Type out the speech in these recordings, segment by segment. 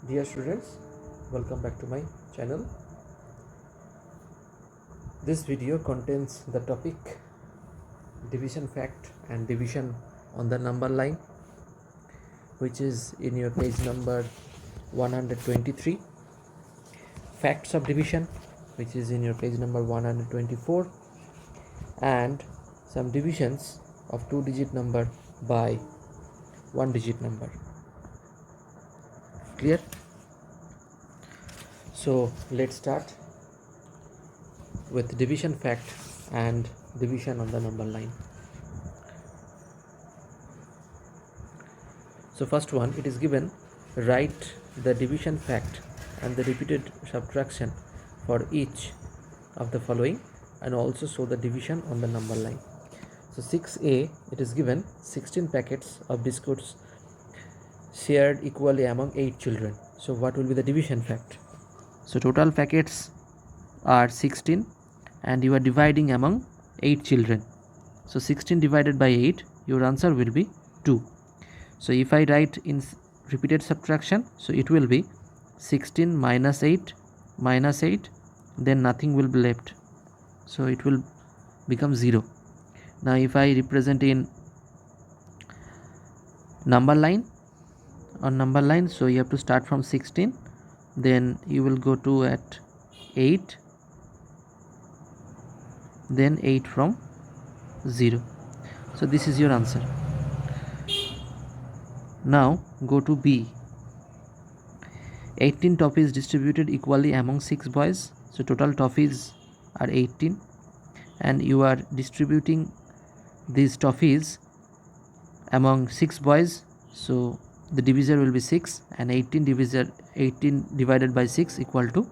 Dear students, welcome back to my channel. This video contains the topic division fact and division on the number line, which is in your page number 123. Facts of division, which is in your page number 124, and some divisions of 2-digit number by 1-digit number. Clear? So let's start with division fact and division on the number line. So first one, it is given, write the division fact and the repeated subtraction for each of the following and also show the division on the number line. So 6A, it is given 16 packets of biscuits shared equally among 8 children. So what will be the division fact? So total packets are 16 and you are dividing among 8 children. So 16 divided by 8, your answer will be 2. So if I write in repeated subtraction, so it will be 16 minus 8, then nothing will be left. So it will become 0. Now if I represent in number line, so you have to start from 16, then you will go to at 8, then 8 from 0. So this is your answer. Now go to B. 18 toffees distributed equally among 6 boys. So total toffees are 18 and you are distributing these toffees among 6 boys. So the divisor will be 6 and 18 divided by 6 equal to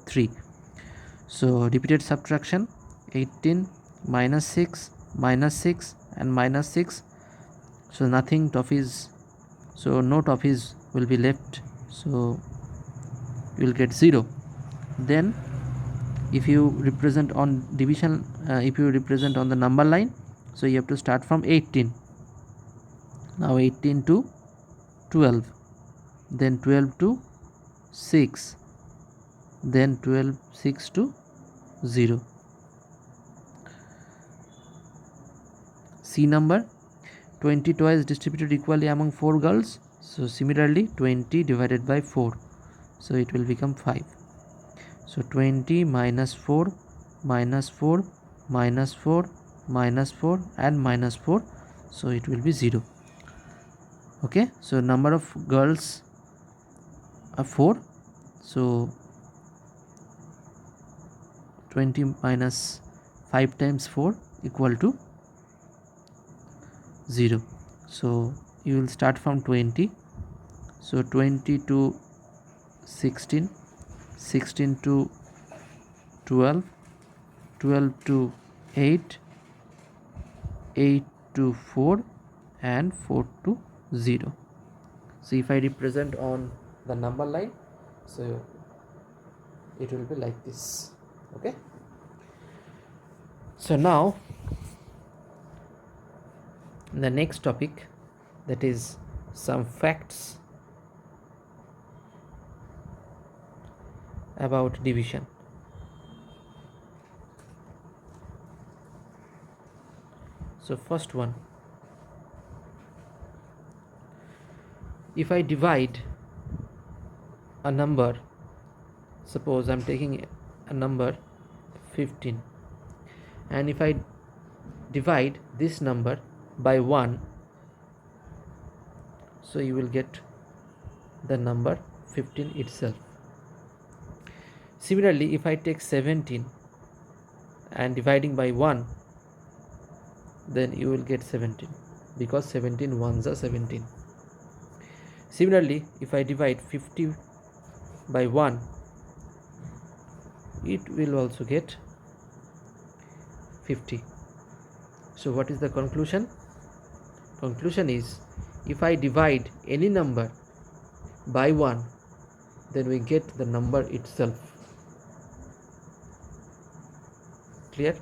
3. So repeated subtraction, 18 minus 6 and minus 6. So nothing toffees, so no toffees will be left. So you will get 0. Then if you represent on division, if you represent on the number line, so you have to start from 18. Now 18 to 12, then 12 to 6, then 12, 6 to 0. C number, 20 toys distributed equally among 4 girls. So similarly 20 divided by 4, so it will become 5. So 20 minus 4 minus 4 minus 4 minus 4 and minus 4, so it will be 0. Okay, so number of girls are 4, so 20 minus 5 times 4 equal to 0. So you will start from 20, so 20 to 16, 16 to 12, 12 to 8, 8 to 4 and 4 to 0. So if I represent on the number line, so it will be like this. Okay, so now the next topic, that is some facts about division. So first one, if I divide a number, suppose I'm taking a number 15, and if I divide this number by 1, so you will get the number 15 itself. Similarly, if I take 17 and dividing by 1, then you will get 17, because 17 ones are 17. Similarly, if I divide 50 by 1, it will also get 50. So what is the conclusion? Conclusion is, if I divide any number by 1, then we get the number itself. Clear?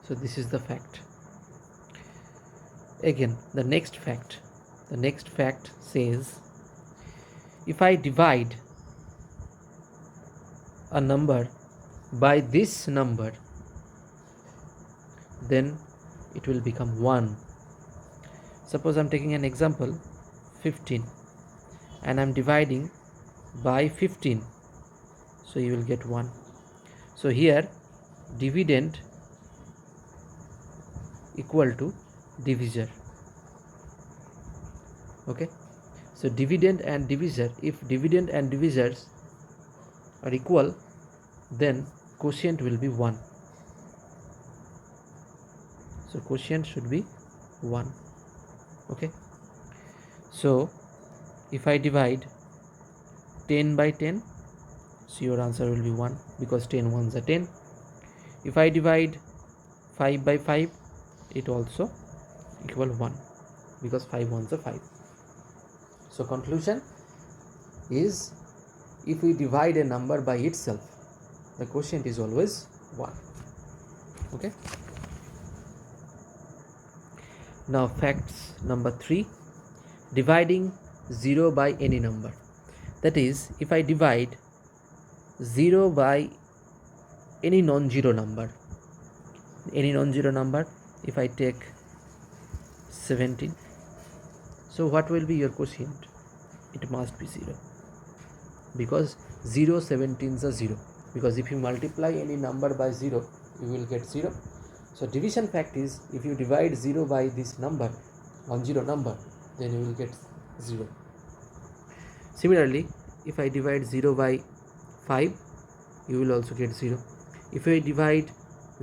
So this is the fact. Again, the next fact, The next fact says, if I divide a number by this number, then it will become 1. Suppose I'm taking an example, 15, and I'm dividing by 15, so you will get 1. So here dividend equal to divisor. Okay, so dividend and divisor, if dividend and divisors are equal, then quotient will be 1. So quotient should be 1. Okay, so if I divide 10 by 10, so your answer will be 1, because 10 ones are 10. If I divide 5 by 5, it also equal 1, because 5 ones are 5. So conclusion is, if we divide a number by itself, the quotient is always 1. Okay. Now facts number 3, dividing 0 by any number. That is, if I divide 0 by any non-zero number, if I take 17, so what will be your quotient? It must be 0, because 0 17s are 0, because if you multiply any number by 0, you will get 0. So division fact is, if you divide 0 by this number, non-zero number, then you will get 0. Similarly, if I divide 0 by 5, you will also get 0. If I divide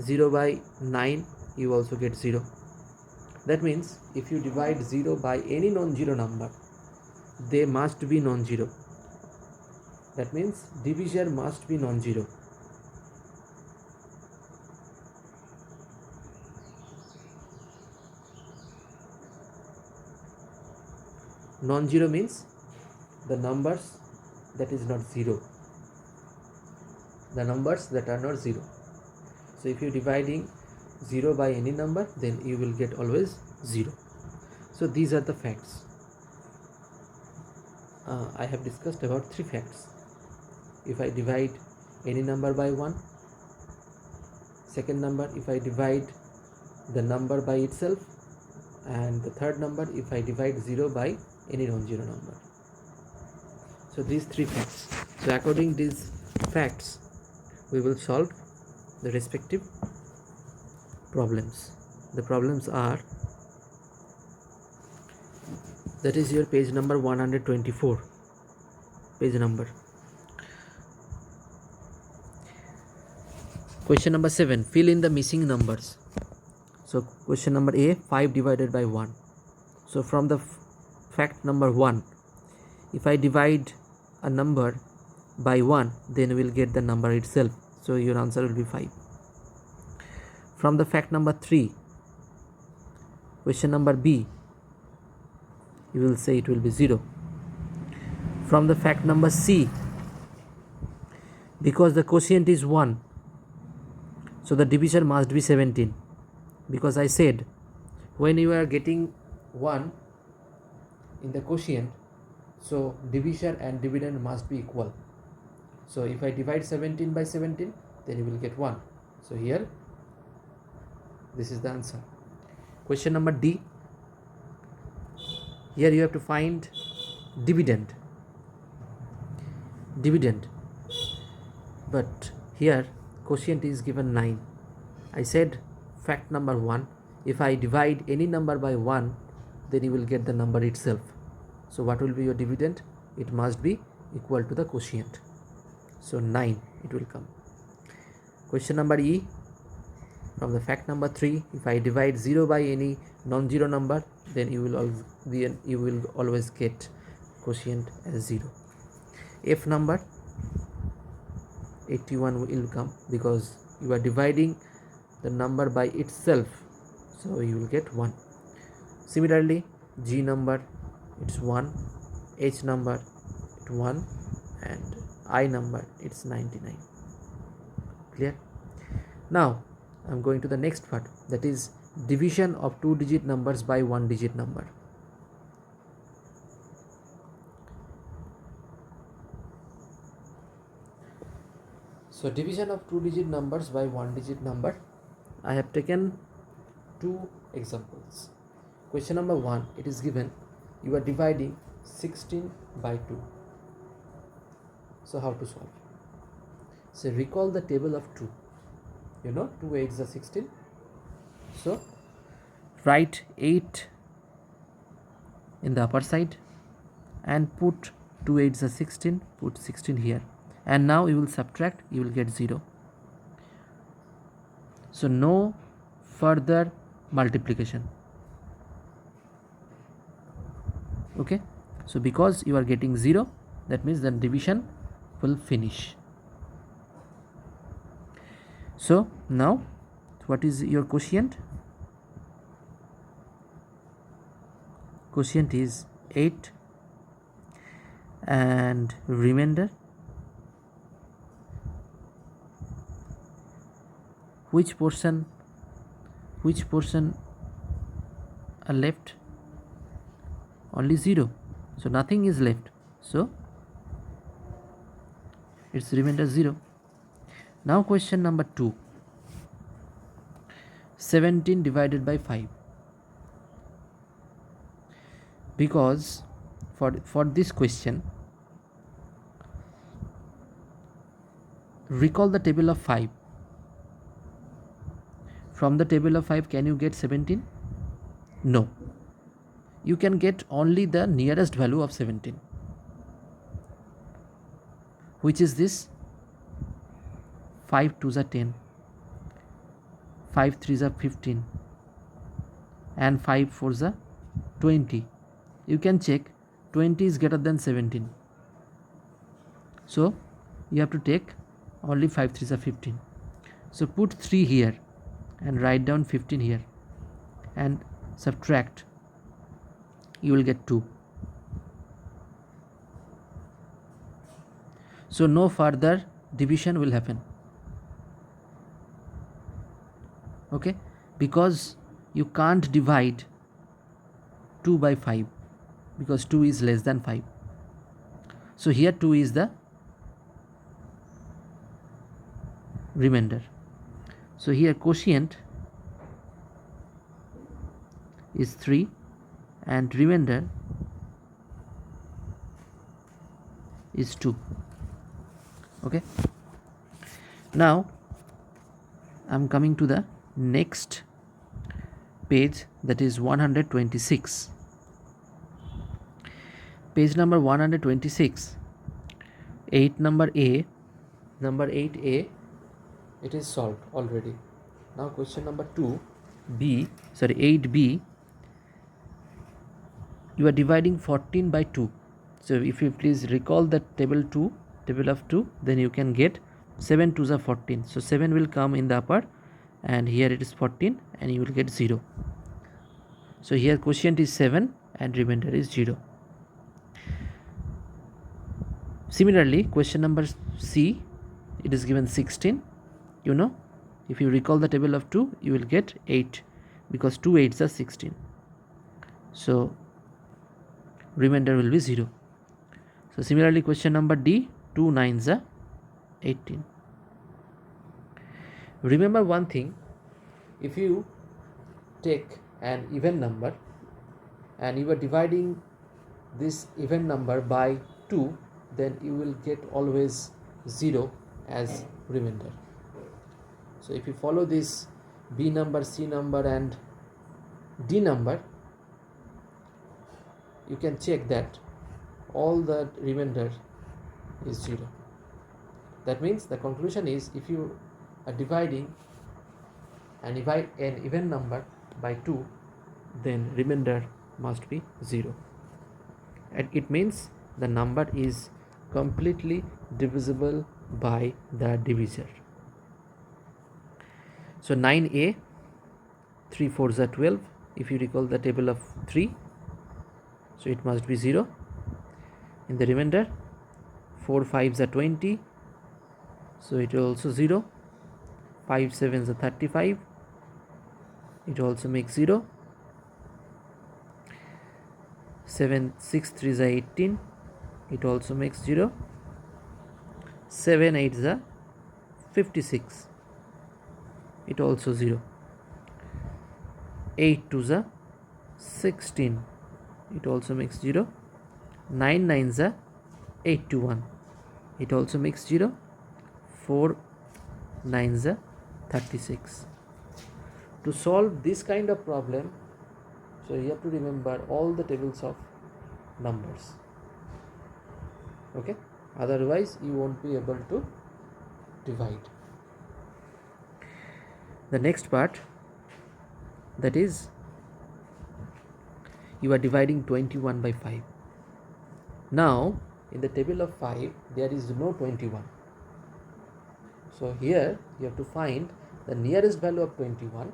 0 by 9, you also get 0. That means if you divide 0 by any non-zero number, they must be non-zero. That means divisor must be non-zero. Non-zero means the numbers that is not 0. The numbers that are not 0. So if you are dividing 0 by any number, then you will get always 0. So these are the facts. I have discussed about 3 facts. If I divide any number by 1, second number, if I divide the number by itself, and the third number, if I divide 0 by any non-zero number. So these 3 facts. So according to these facts, we will solve the respective problems. The problems are, that is your page number 124, page number. Question number 7, fill in the missing numbers. So question number A, 5 divided by 1. So from the fact number 1, if I divide a number by 1, then we will get the number itself. So your answer will be 5. From the fact number 3, question number B, you will say it will be 0. From the fact number C, because the quotient is 1, so the divisor must be 17, because I said when you are getting 1 in the quotient, so divisor and dividend must be equal. So if I divide 17 by 17, then you will get 1. So here, this is the answer. Question number D, here you have to find dividend, but here quotient is given 9. I said fact number 1, if I divide any number by 1, then you will get the number itself. So what will be your dividend? It must be equal to the quotient. So 9 it will come. Question number E, from the fact number 3, if I divide 0 by any non-zero number, then you will always get quotient as 0. F number 81 will come, because you are dividing the number by itself, so you will get 1. Similarly, G number, it's 1, H number, it's 1, and I number, it's 99. Clear? Now I'm going to the next part, that is division of 2-digit numbers by 1-digit number. So division of 2-digit numbers by 1-digit number. I have taken 2 examples. Question number 1, it is given you are dividing 16 by 2. So how to solve? So recall the table of 2. 2 8s are 16. So write 8 in the upper side and put 2 8s are 16, put 16 here, and now you will subtract, you will get 0. So no further multiplication. Okay, so because you are getting 0, that means the division will finish. So now what is your quotient? Quotient is 8 and remainder. Which portion are left? Only 0, so nothing is left, so its remainder 0. Now question number 2, 17 divided by 5. Because for this question, recall the table of 5. From the table of 5, can you get 17? No. You can get only the nearest value of 17. Which is this? 5 2s are 10, 5 3s are 15, and 5 4s are 20. You can check 20 is greater than 17. So you have to take only 5 3s are 15. So put 3 here and write down 15 here and subtract, you will get 2. So no further division will happen. Okay, because you can't divide 2 by 5 because 2 is less than 5. So here 2 is the remainder. So here quotient is 3 and remainder is 2. Okay, now I'm coming to the next page, that is 126. Page number 126, 8 number 8A, it is solved already. Now question number 8B, you are dividing 14 by 2. So if you please recall the table of 2, then you can get 7 2s are 14. So 7 will come in the upper, and here it is 14, and you will get 0. So here quotient is 7 and remainder is 0. Similarly, question number C, it is given 16. If you recall the table of 2, you will get 8 because 2 8s are 16. So remainder will be 0. So similarly, question number D, 2 9s are 18. Remember one thing, if you take an even number and you are dividing this even number by 2, then you will get always 0 as remainder. So if you follow this B number, C number and D number, you can check that all the remainder is 0. That means the conclusion is, if you are dividing an even number by 2, then remainder must be 0. And it means the number is completely divisible by the divisor. So 9A, 3 4s are 12. If you recall the table of 3, so it must be 0. In the remainder, 4 5s are 20, so it is also 0. 5 7s are 35, it also makes 0. 7 6 3s are 18, it also makes 0. 7 8s are 56, it also 0. 8 2s are 16, it also makes 0. 9 9s are 81, it also makes 0. 4 9s are 36. To solve this kind of problem, so you have to remember all the tables of numbers. Okay, otherwise you won't be able to divide. The next part, that is, you are dividing 21 by 5. Now in the table of 5 there is no 21, so here you have to find the nearest value of 21,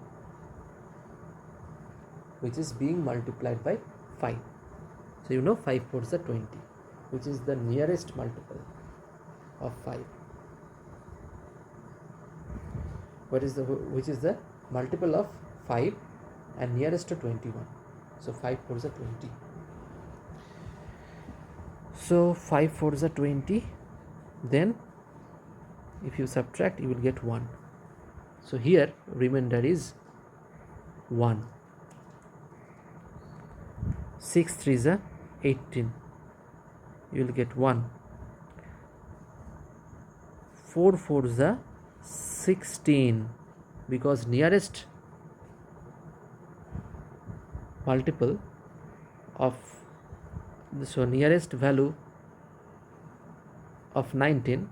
which is being multiplied by 5. So you know 5 4s are 20, which is the nearest multiple of 5. Which is the multiple of 5 and nearest to 21? So 5 4s are 20. So 5 4s are 20. Then if you subtract, you will get 1. So here remainder is 1. 6 3s are 18. You will get 1. 4 4s are 16, because nearest multiple of, so nearest value of 19,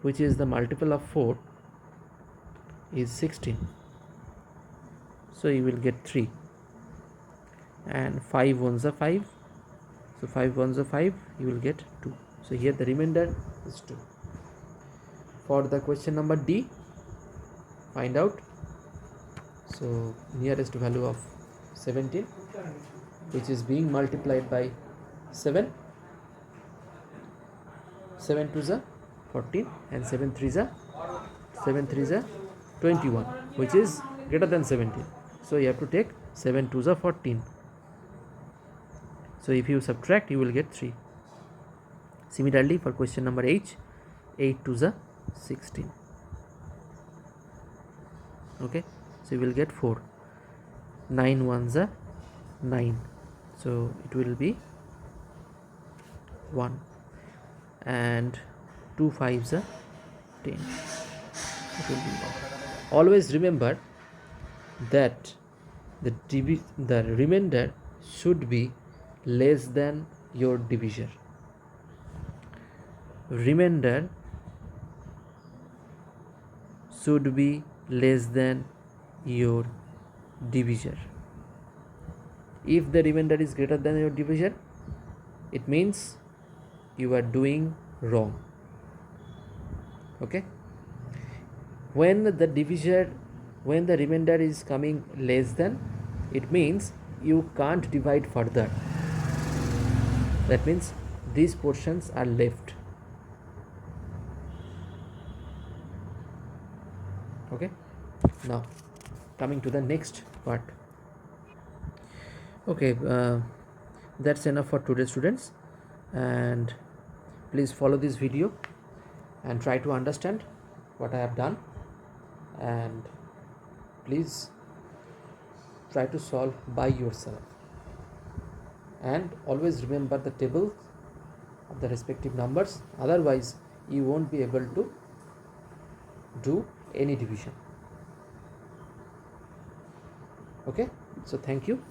which is the multiple of 4, is 16. So you will get 3. And 5 1s are 5. So 5 1s are 5, you will get 2. So here the remainder is 2. For the question number D, find out. So nearest value of 17, which is being multiplied by 7. 7 2s are 14 and 7 3s are 21, which is greater than 17. So you have to take 7 2s are 14. So if you subtract, you will get 3. Similarly for question number H, 8 2s are 16. Okay, so you will get 4. 9 1s are 9, so it will be 1. And 2 5s are 10, it will be 1. Always remember that the remainder should be less than your divisor. Remainder should be less than your divisor. If the remainder is greater than your divisor, it means you are doing wrong. Okay, when the remainder is coming less than, it means you can't divide further. That means these portions are left. Okay, now coming to the next part. Okay, that's enough for today, students, and please follow this video and try to understand what I have done, and please try to solve by yourself, and always remember the table of the respective numbers, otherwise you won't be able to do any division. Okay, so thank you.